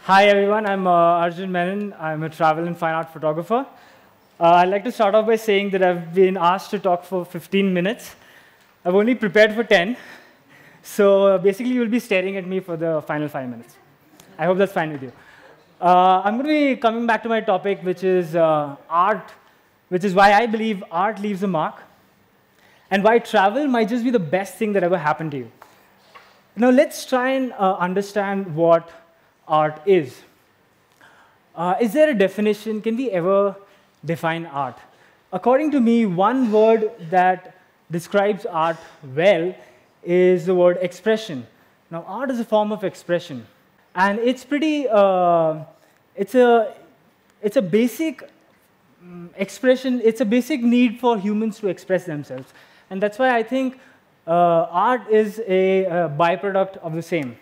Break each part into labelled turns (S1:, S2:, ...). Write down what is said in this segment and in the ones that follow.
S1: Hi everyone, I'm Arjun Menon. I'm a travel and fine art photographer. I'd like to start off by saying that I've been asked to talk for 15 minutes. I've only prepared for 10. So basically you'll be staring at me for the final 5 minutes. I hope that's fine with you. I'm going to be coming back to my topic, which is art, which is why I believe art leaves a mark, and why travel might just be the best thing that ever happened to you. Now let's try and understand what art is. Is there a definition? Can we ever define art? According to me, one word that describes art well is the word expression. Now, art is a form of expression, and it's pretty. It's a basic expression. It's a basic need for humans to express themselves, and that's why I think art is a byproduct of the same.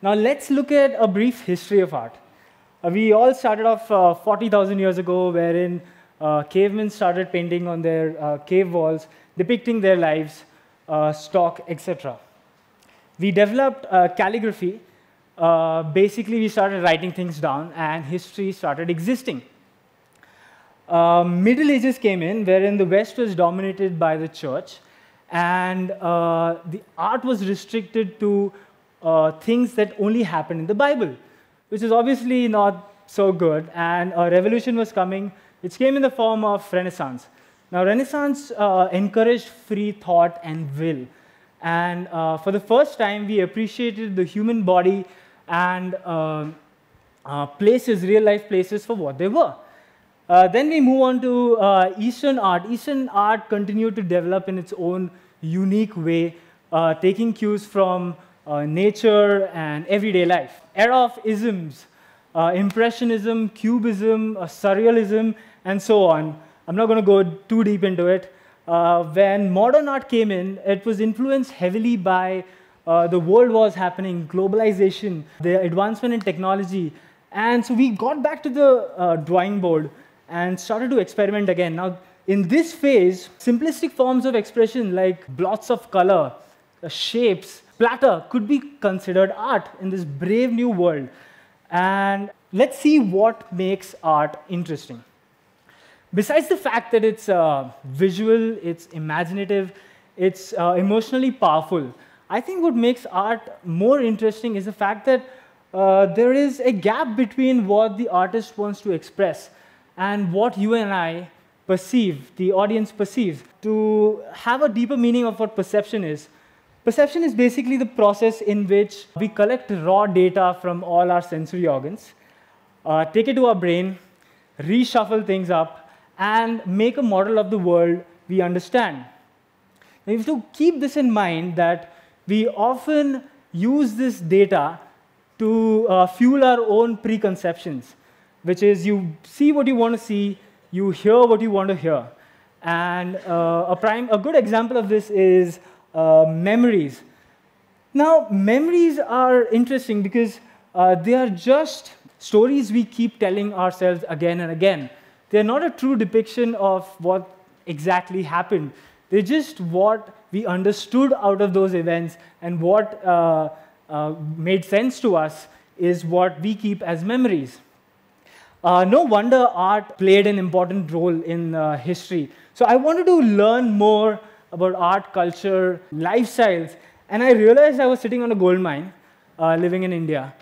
S1: Now let's look at a brief history of art. We all started off 40,000 years ago, wherein cavemen started painting on their cave walls, depicting their lives, stock, etc. We developed calligraphy. Basically, we started writing things down, and history started existing. Middle Ages came in, wherein the West was dominated by the church, and the art was restricted to things that only happened in the Bible, which is obviously not so good, and a revolution was coming, which came in the form of Renaissance. Now, Renaissance encouraged free thought and will, and for the first time, we appreciated the human body and places, real-life places, for what they were. Then we move on to Eastern art. Eastern art continued to develop in its own unique way, taking cues from nature and everyday life. Era of isms, Impressionism, Cubism, Surrealism, and so on. I'm not going to go too deep into it. When modern art came in, it was influenced heavily by the world wars happening, globalization, the advancement in technology. And so we got back to the drawing board and started to experiment again. Now, in this phase, simplistic forms of expression like blots of color, shapes, splatter could be considered art in this brave new world. And let's see what makes art interesting. Besides the fact that it's visual, it's imaginative, it's emotionally powerful, I think what makes art more interesting is the fact that there is a gap between what the artist wants to express and what you and I perceive, the audience perceives. To have a deeper meaning of what perception is basically the process in which we collect raw data from all our sensory organs, take it to our brain, reshuffle things up, and make a model of the world we understand. Now, you have to keep this in mind that we often use this data to fuel our own preconceptions, which is you see what you want to see, you hear what you want to hear. And a good example of this is memories. Now, memories are interesting because they are just stories we keep telling ourselves again and again. They're not a true depiction of what exactly happened. They're just what we understood out of those events, and what made sense to us is what we keep as memories. No wonder art played an important role in history. So I wanted to learn more about art, culture, lifestyles, and I realized I was sitting on a gold mine, living in India,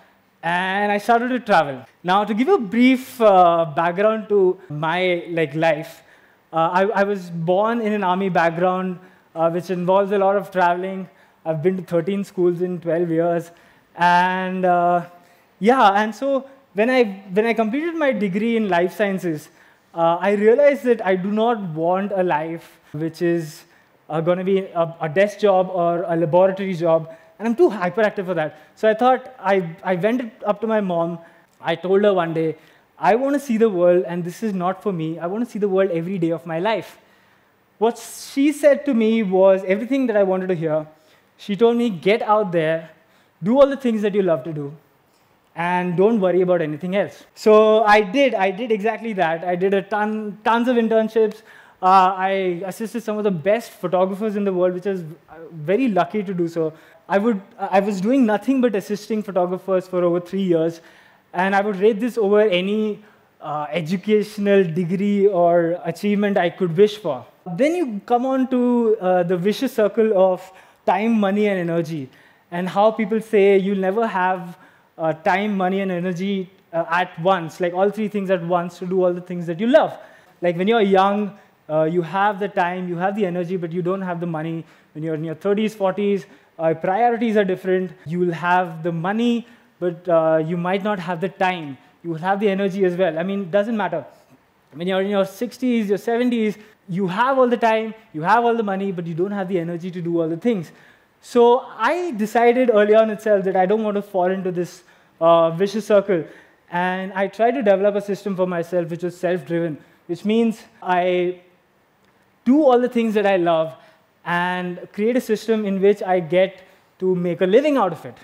S1: and I started to travel. Now, to give a brief background to my life, I was born in an army background, which involves a lot of traveling. I've been to 13 schools in 12 years, and and so when I completed my degree in life sciences, I realized that I do not want a life which is going to be a desk job or a laboratory job, and I'm too hyperactive for that. So I thought, I went up to my mom. I told her one day, I want to see the world, and this is not for me. I want to see the world every day of my life. What she said to me was everything that I wanted to hear. She told me, get out there, do all the things that you love to do, and don't worry about anything else. So I did exactly that. I did tons of internships. I assisted some of the best photographers in the world, which I was very lucky to do so. I was doing nothing but assisting photographers for over 3 years. and I would rate this over any educational degree or achievement I could wish for. Then you come on to the vicious circle of time, money, and energy, and how people say you'll never have time, money, and energy at once, like all three things at once to do all the things that you love. Like when you're young, you have the time, you have the energy, but you don't have the money. When you're in your 30s, 40s, priorities are different. You will have the money, but you might not have the time. You will have the energy as well. I mean, it doesn't matter. When you're in your 60s, your 70s, you have all the time, you have all the money, but you don't have the energy to do all the things. So I decided early on itself that I don't want to fall into this vicious circle. And I tried to develop a system for myself which was self-driven, which means I do all the things that I love and create a system in which I get to make a living out of it.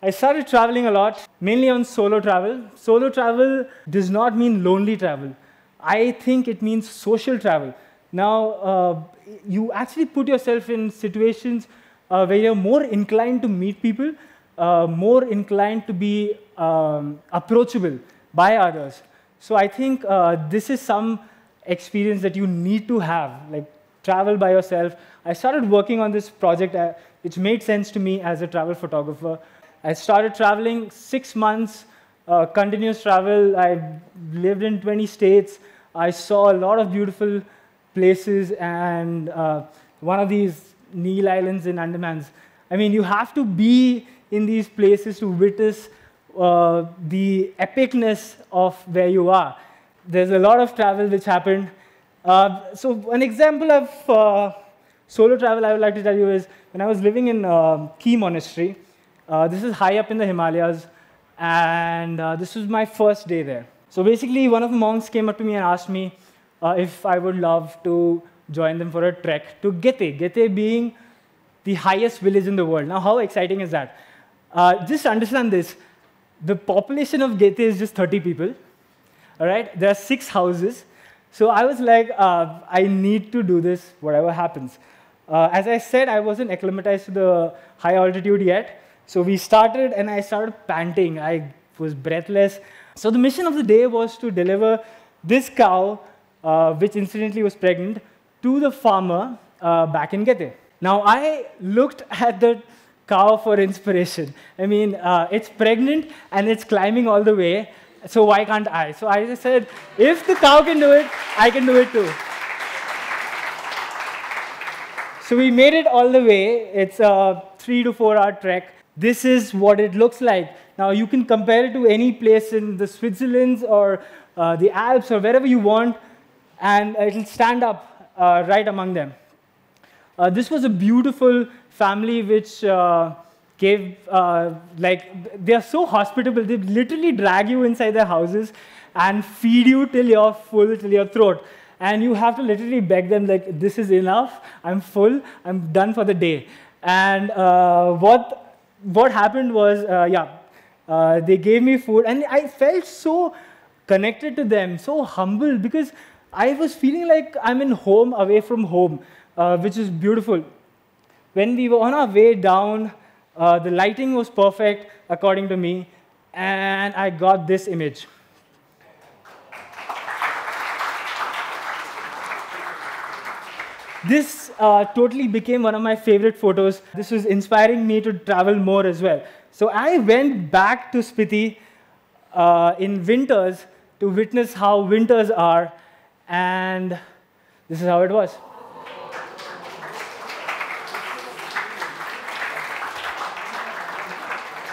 S1: I started traveling a lot, mainly on solo travel. Solo travel does not mean lonely travel. I think it means social travel. Now, you actually put yourself in situations where you're more inclined to meet people, more inclined to be approachable by others. So I think this is some experience that you need to have, like travel by yourself. I started working on this project, which made sense to me as a travel photographer. I started traveling 6 months, continuous travel. I lived in 20 states. I saw a lot of beautiful places, and one of these Neil Islands in Andamans. I mean, you have to be in these places to witness the epicness of where you are. There's a lot of travel which happened. So an example of solo travel I would like to tell you is when I was living in Key Monastery. This is high up in the Himalayas, and this was my first day there. So basically, one of the monks came up to me and asked me if I would love to join them for a trek to Gete. Gete being the highest village in the world. Now, how exciting is that? Just understand this. The population of Gete is just 30 people. All right? There are 6 houses. So I was like, I need to do this, whatever happens. As I said, I wasn't acclimatized to the high altitude yet. So we started, and I started panting. I was breathless. So the mission of the day was to deliver this cow, which incidentally was pregnant, to the farmer back in Gete. Now, I looked at the cow for inspiration. I mean, it's pregnant, and it's climbing all the way, so why can't I? So I just said, if the cow can do it, I can do it too. So we made it all the way. It's a 3 to 4 hour trek. This is what it looks like. Now, you can compare it to any place in the Switzerland or the Alps or wherever you want, and it'll stand up right among them. This was a beautiful family which gave, they are so hospitable. They literally drag you inside their houses and feed you till you're full, till your throat. And you have to literally beg them, like, this is enough, I'm full, I'm done for the day. And what happened was, they gave me food, and I felt so connected to them, so humble, because I was feeling like I'm in home, away from home, which is beautiful. When we were on our way down, the lighting was perfect, according to me, and I got this image. This totally became one of my favorite photos. This was inspiring me to travel more as well. So I went back to Spiti in winters to witness how winters are, and this is how it was.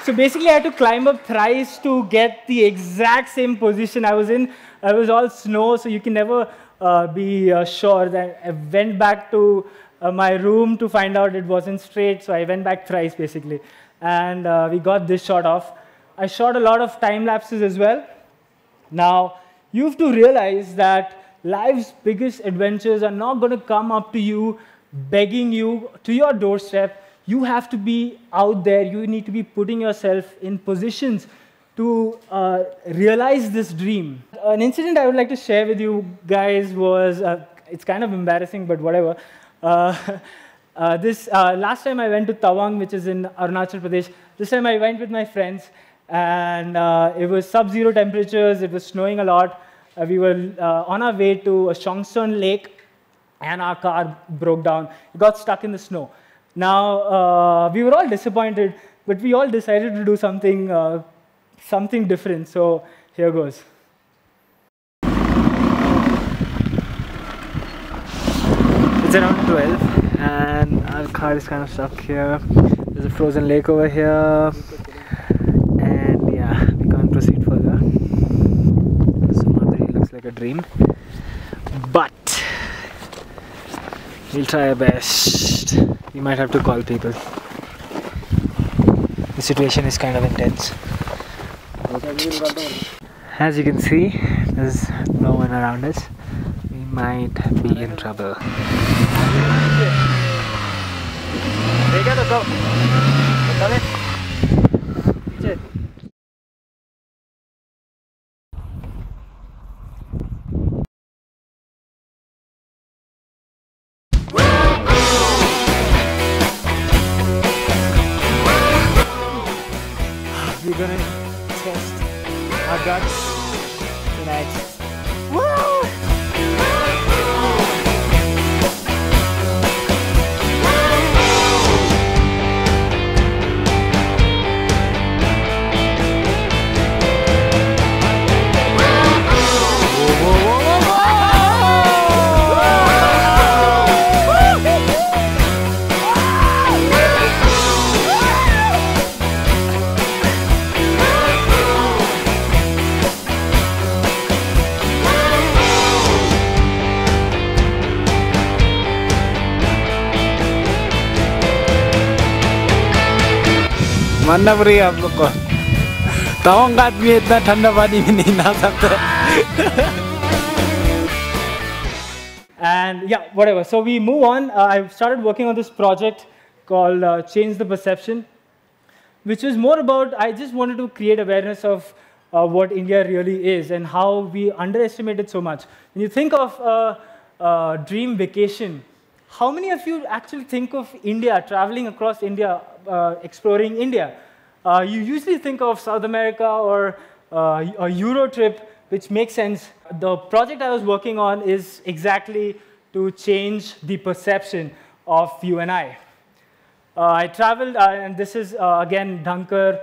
S1: So basically, I had to climb up thrice to get the exact same position I was in. It was all snow, so you can never be sure. That I went back to my room to find out it wasn't straight, so I went back thrice, basically. And we got this shot off. I shot a lot of time lapses as well. Now, you have to realize that life's biggest adventures are not going to come up to you, begging you to your doorstep. You have to be out there. You need to be putting yourself in positions to realize this dream. An incident I would like to share with you guys was, it's kind of embarrassing, but whatever. Last time I went to Tawang, which is in Arunachal Pradesh. This time I went with my friends, and it was sub-zero temperatures. It was snowing a lot. We were on our way to a Shongsun Lake, and our car broke down. It got stuck in the snow. Now, we were all disappointed, but we all decided to do something different. So here goes. It's around 12, and our car is kind of stuck here. There's a frozen lake over here, and yeah, we can't proceed further. Sumatri looks like a dream, but we'll try our best. We might have to call people. The situation is kind of intense. As you can see, there's no one around us. We might be in trouble. We're gonna test our guts tonight. Woo!
S2: मानना पड़ेगा आप लोग को तवांग आदमी इतना ठंडा पानी में नहीं नहा सकता
S1: And yeah, whatever. So we move on. I started working on this project called Change the Perception, which was more about, I just wanted to create awareness of what India really is and how we underestimate it so much. When you think of dream vacation, how many of you actually think of India, traveling across India, exploring India? You usually think of South America or a Euro trip, which makes sense. The project I was working on is exactly to change the perception of you and I. I traveled, and this is, again, Dhankar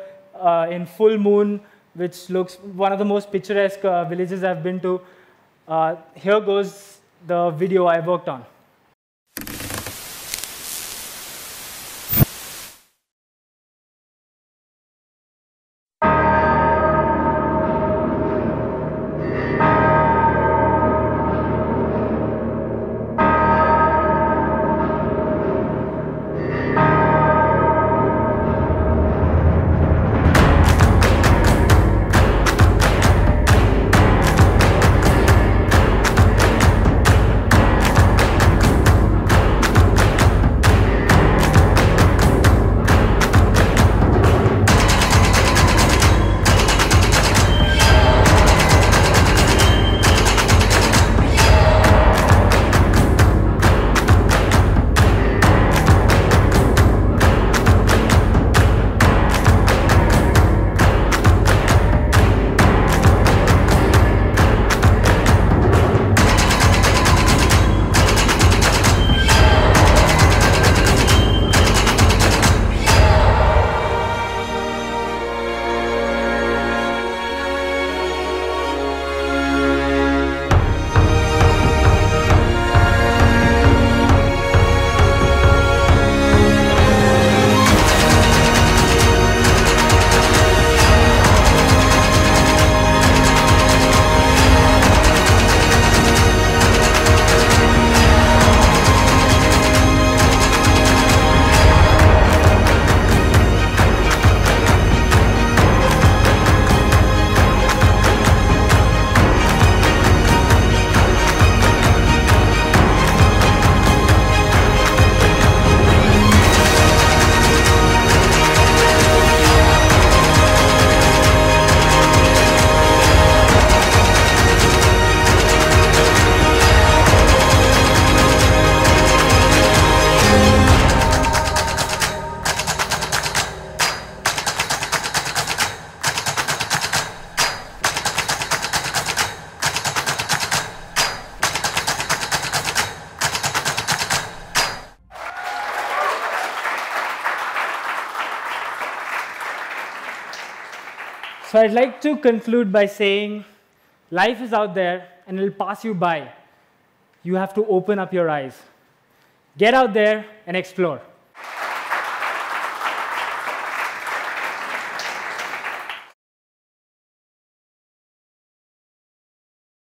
S1: in full moon, which looks one of the most picturesque villages I've been to. Here goes the video I worked on. So I'd like to conclude by saying life is out there and it'll pass you by. You have to open up your eyes. Get out there and explore.